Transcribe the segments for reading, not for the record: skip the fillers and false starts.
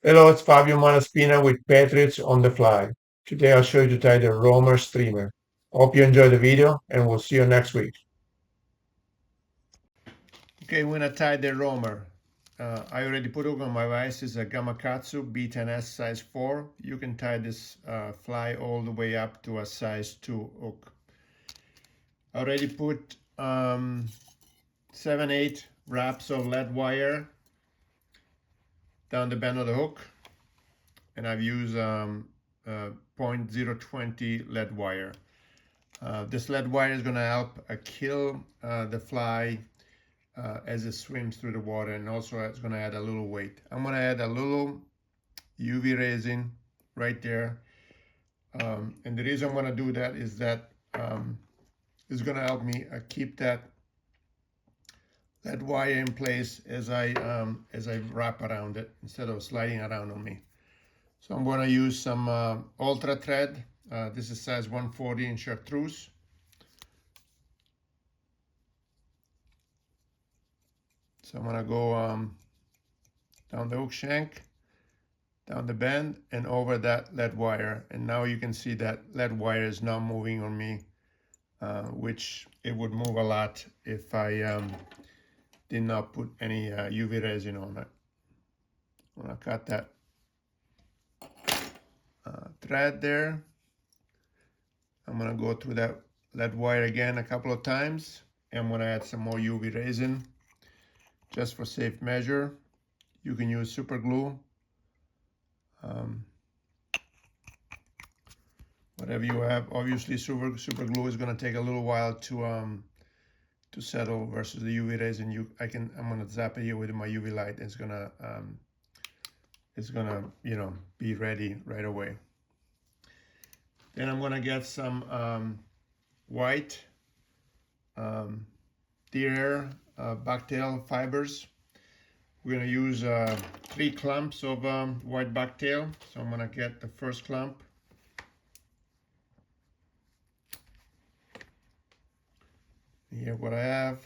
Hello, it's Fabio Malaspina with Patriots on the Fly. Today I'll show you to tie the roamer streamer. Hope you enjoy the video and we'll see you next week. Okay, we're gonna tie the roamer. I already put hook on my vise. It's a Gamakatsu B10S size 4. You can tie this fly all the way up to a size 2 hook. I already put 7-8 wraps of lead wire down the bend of the hook, and I've used .020 lead wire. This lead wire is gonna help kill the fly as it swims through the water, and also it's going to add a little weight. I'm going to add a little UV resin right there, and the reason I'm going to do that is that it's going to help me keep that wire in place as I wrap around it instead of sliding around on me. So I'm going to use some ultra thread. This is size 140 in Chartreuse. So I'm going to go down the hook shank, down the bend, and over that lead wire. And now you can see that lead wire is not moving on me, which it would move a lot if I did not put any UV resin on it. I'm gonna cut that thread there. I'm gonna go through that lead wire again a couple of times. And I'm gonna add some more UV resin just for safe measure. You can use super glue. Whatever you have. Obviously, super glue is going to take a little while to settle versus the UV resin. I'm going to zap it here with my UV light. It's gonna be ready right away. Then I'm going to get some white deer hair bucktail fibers. We're going to use 3 clumps of white bucktail. So I'm going to get the first clump. Here what I have.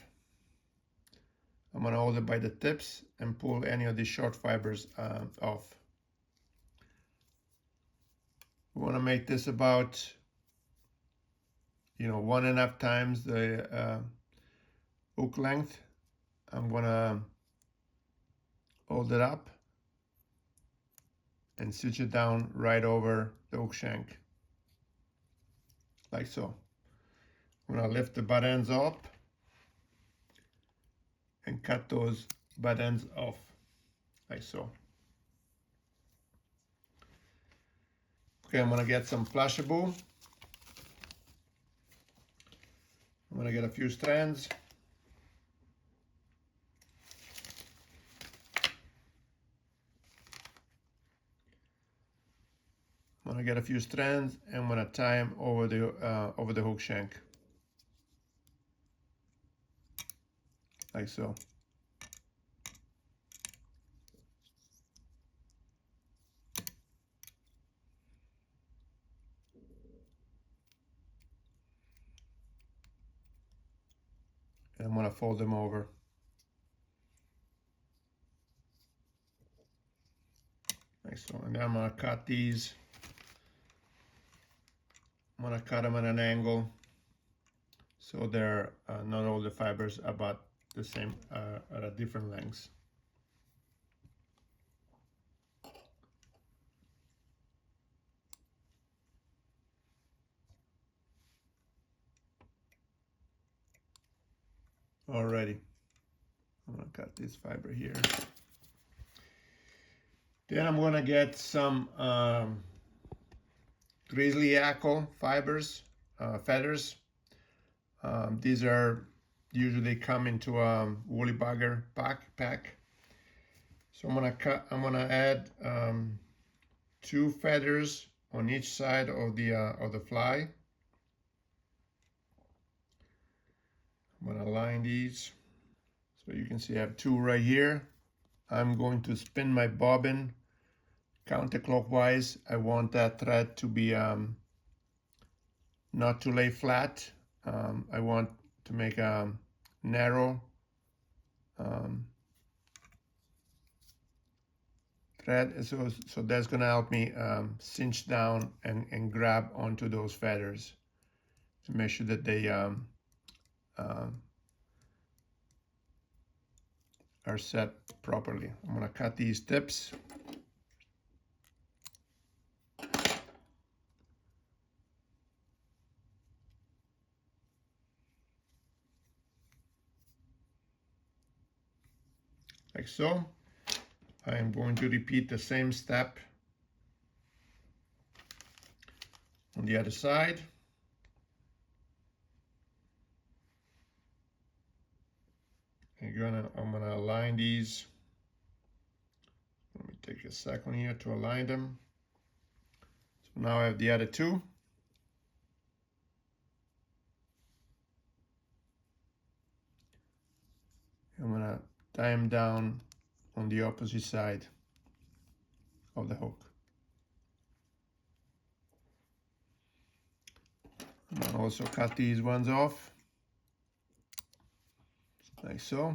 I'm going to hold it by the tips and pull any of these short fibers off. We want to make this about 1.5 times the hook length. I'm going to hold it up and stitch it down right over the hook shank, like so. I'm going to lift the butt ends up and cut those butt ends off, like so. Okay, I'm going to get some flashabou. I'm going to get a few strands. I'm going to get a few strands and I'm going to tie them over the hook shank, like so. And I'm going to fold them over. Like so. And then I'm going to cut these. I'm going to cut them at an angle so they're not all the fibers about the same, at a different lengths. Alrighty. I'm going to cut this fiber here. Then I'm going to get some Grizzly Yackle fibers, feathers. These are usually come into a woolly bugger pack. So I'm gonna add 2 feathers on each side of the fly. I'm gonna line these. So you can see I have 2 right here. I'm going to spin my bobbin counterclockwise. I want that thread to be not to lay flat. I want to make a narrow thread, and so that's gonna help me cinch down and grab onto those feathers to make sure that they are set properly. I'm gonna cut these tips. Like so. I am going to repeat the same step on the other side. I'm gonna align these. Let me take a second here to align them. So now I have the other two. I'm gonna tie them down on the opposite side of the hook. I'm gonna also cut these ones off, like so.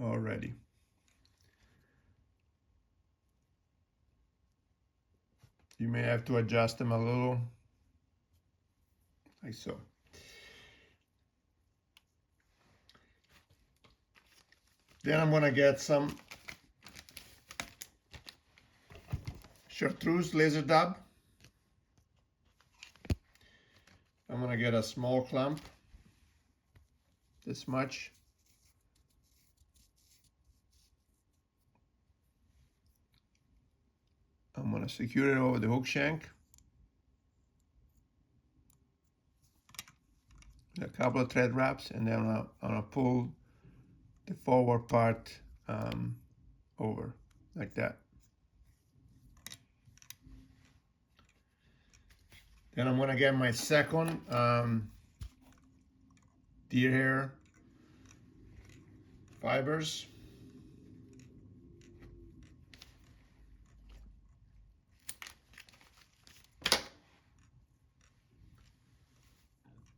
Already. You may have to adjust them a little, like so. Then I'm gonna get some Chartreuse Laser Dub. I'm gonna get a small clump, this much. I'm gonna secure it over the hook shank. A couple of thread wraps, and then I'm gonna pull the forward part over, like that. Then I'm gonna get my second deer hair fibers.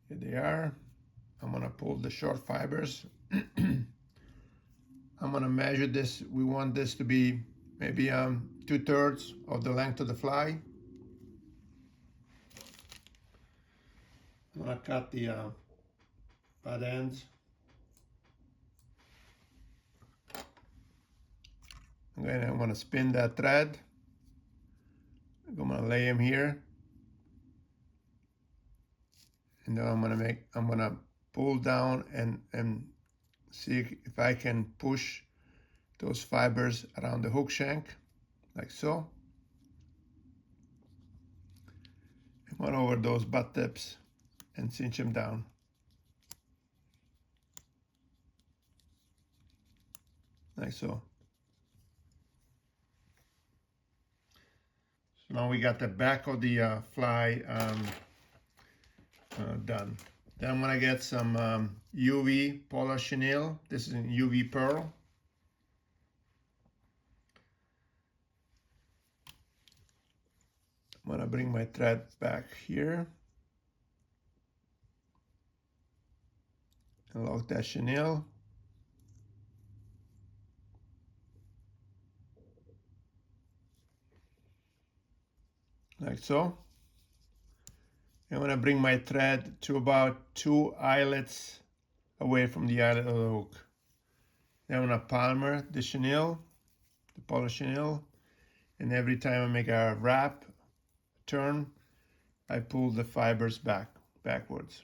Here they are. I'm gonna pull the short fibers. I'm gonna measure this. We want this to be maybe 2/3 of the length of the fly. I'm gonna cut the butt ends. Okay, I'm gonna spin that thread. I'm gonna lay them here, and then I'm gonna pull down and see if I can push those fibers around the hook shank, like so. And run over those butt tips and cinch them down. Like so. So now we got the back of the fly done. Then I'm gonna get some UV Polar Chenille. This is in UV Pearl. I'm gonna bring my thread back here and lock that chenille. Like so. I'm gonna bring my thread to about 2 eyelets away from the eyelet of the hook. Then I'm gonna palmer the chenille, the Polar Chenille, and every time I make a wrap, turn, I pull the fibers backwards.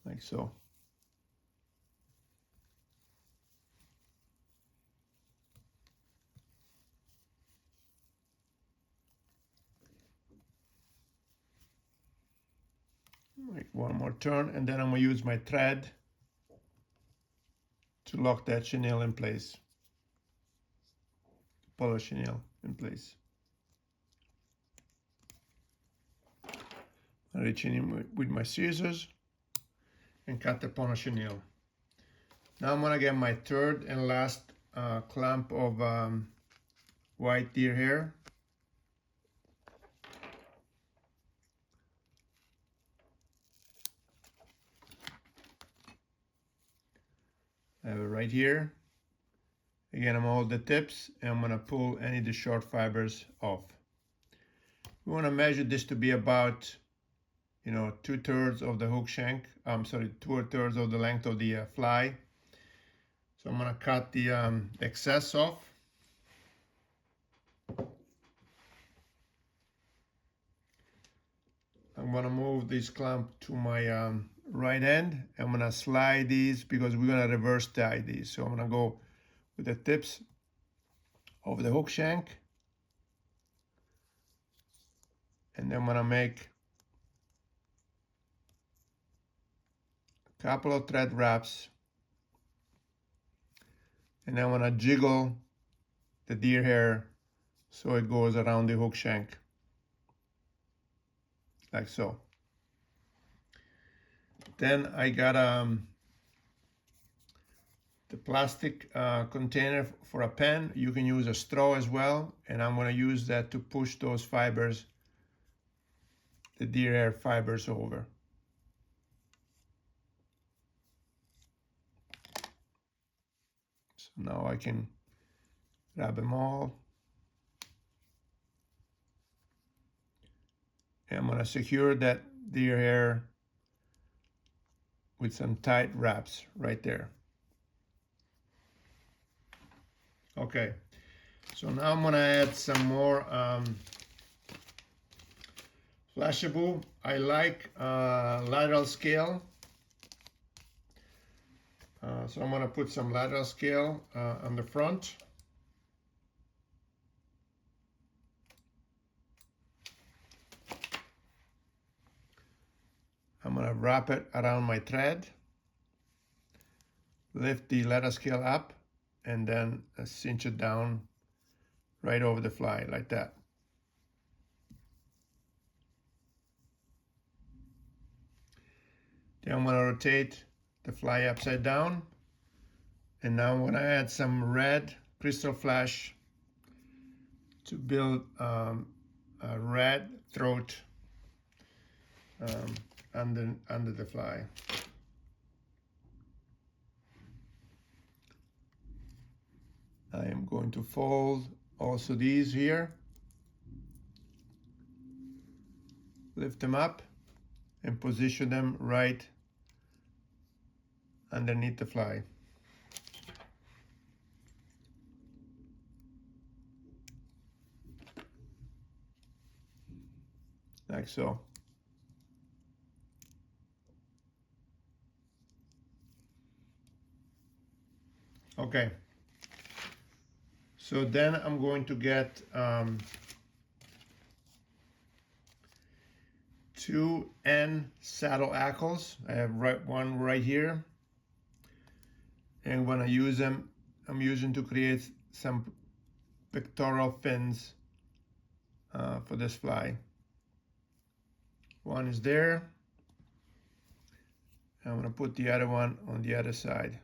Like so. Make one more turn, and then I'm gonna use my thread to lock that chenille in place. Polar chenille in place. I reach in with my scissors and cut the polar chenille. Now I'm gonna get my third and last clump of white deer hair. I have it right here. Again, I'm gonna hold the tips and I'm gonna pull any of the short fibers off. We want to measure this to be about, 2/3 of the hook shank. I'm sorry, 2/3 of the length of the fly. So I'm gonna cut the excess off. I'm gonna move this clump to my right end. I'm gonna slide these because we're gonna reverse tie these. So I'm gonna go with the tips of the hook shank, and then I'm gonna make a couple of thread wraps, and then I'm gonna jiggle the deer hair so it goes around the hook shank, like so. Then I got the plastic container for a pen. You can use a straw as well, and I'm gonna use that to push those fibers, the deer hair fibers, over. So now I can grab them all. And I'm gonna secure that deer hair with some tight wraps right there. Okay, so now I'm gonna add some more flashabou. I like lateral scale. So I'm gonna put some lateral scale on the front. I'm gonna wrap it around my thread, lift the lateral scale up, and then cinch it down right over the fly like that. Then I'm gonna rotate the fly upside down, and now I'm gonna add some red Krystal flash to build a red throat under the fly. I am going to fold also these here, lift them up, and position them right underneath the fly. Like so. Okay. So then I'm going to get 2 N saddle hackles. I have one right here. And when I use them, I'm using to create some pectoral fins for this fly. One is there. I'm gonna put the other one on the other side.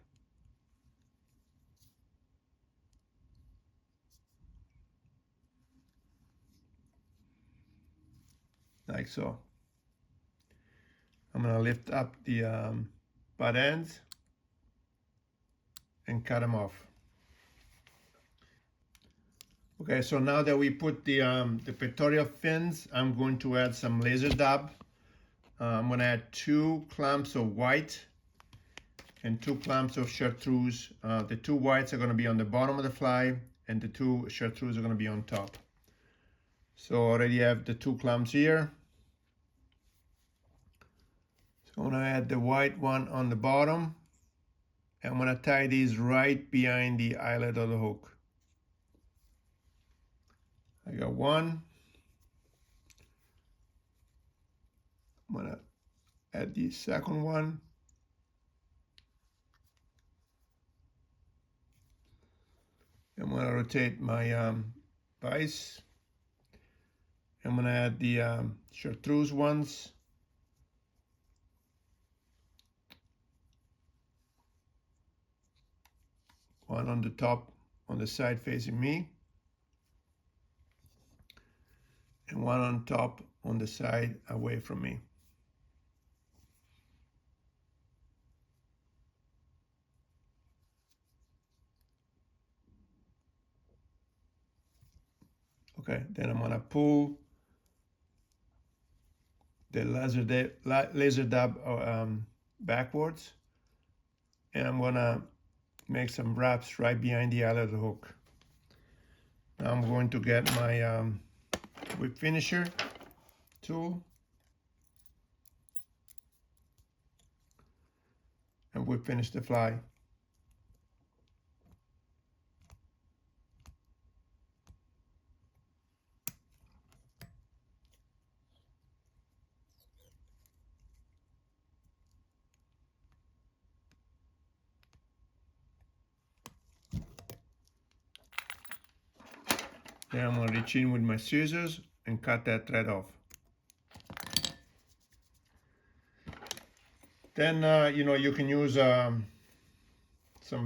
Like so. I'm gonna lift up the butt ends and cut them off. Okay, so now that we put the pectoral fins, I'm going to add some laser dub. I'm gonna add 2 clumps of white and 2 clumps of chartreuse. The 2 whites are gonna be on the bottom of the fly, and the 2 chartreuse are gonna be on top. So I already have the 2 clumps here. So I'm gonna add the white one on the bottom, and I'm gonna tie these right behind the eyelet of the hook. I got one. I'm gonna add the second one. I'm gonna rotate my vise. I'm gonna add the chartreuse ones. One on the top on the side facing me, and one on top on the side away from me. Okay, then I'm gonna pull the laser dub backwards, and I'm gonna make some wraps right behind the eye of the hook. Now I'm going to get my whip finisher tool and whip finish the fly. Then I'm going to reach in with my scissors and cut that thread off. Then, you can use some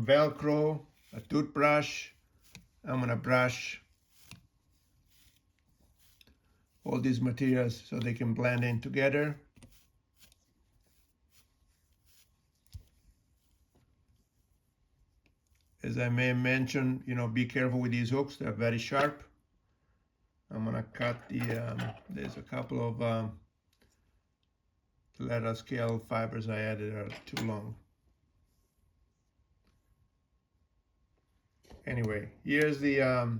Velcro, a toothbrush. I'm going to brush all these materials so they can blend in together. As I may mention, be careful with these hooks. They're very sharp. I'm going to cut there's a couple of lateral scale fibers I added are too long. Anyway, here's the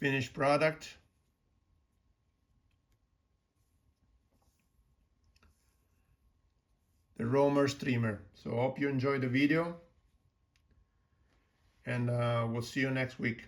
finished product. The roamer streamer. So hope you enjoyed the video, and we'll see you next week.